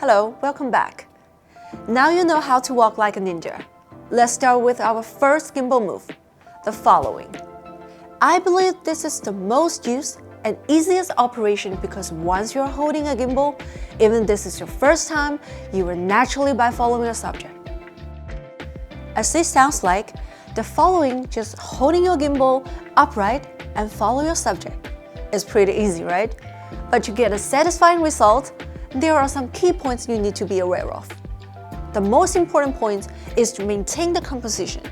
Hello, welcome back. Now you know how to walk like a ninja. Let's start with our first gimbal move, the following. I believe this is the most used and easiest operation because once you're holding a gimbal, even this is your first time, you will naturally by following a subject. As this sounds like, the following just holding your gimbal upright and follow your subject. It's pretty easy, right? But to get a satisfying result, there are some key points you need to be aware of. The most important point is to maintain the composition.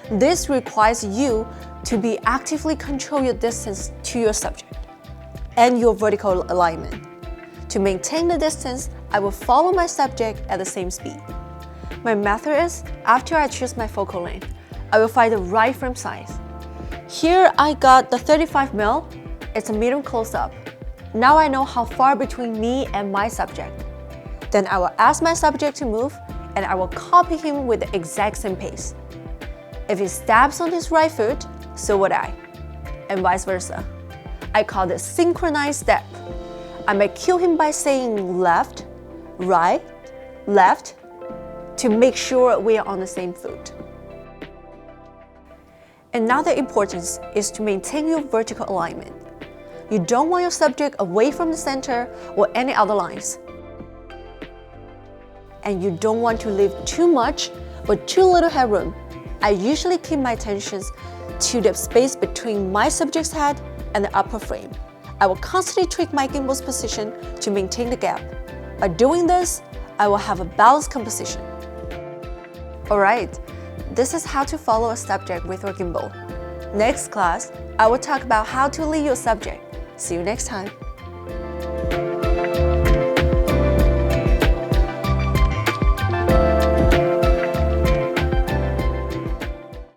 This requires you to be actively control your distance to your subject and your vertical alignment. To maintain the distance, I will follow my subject at the same speed. My method is, after I choose my focal length, I will find the right frame size. Here I got the 35mm, it's a medium close-up. Now I know how far between me and my subject. Then I will ask my subject to move and I will copy him with the exact same pace. If he stabs on his right foot, so would I, and vice versa. I call this synchronized step. I may cue him by saying left, right, left, to make sure we are on the same foot. Another importance is to maintain your vertical alignment. You don't want your subject away from the center or any other lines. And you don't want to leave too much or too little headroom. I usually keep my attentions to the space between my subject's head and the upper frame. I will constantly tweak my gimbal's position to maintain the gap. By doing this, I will have a balanced composition. Alright, this is how to follow a subject with your gimbal. Next class, I will talk about how to lead your subject. See you next time.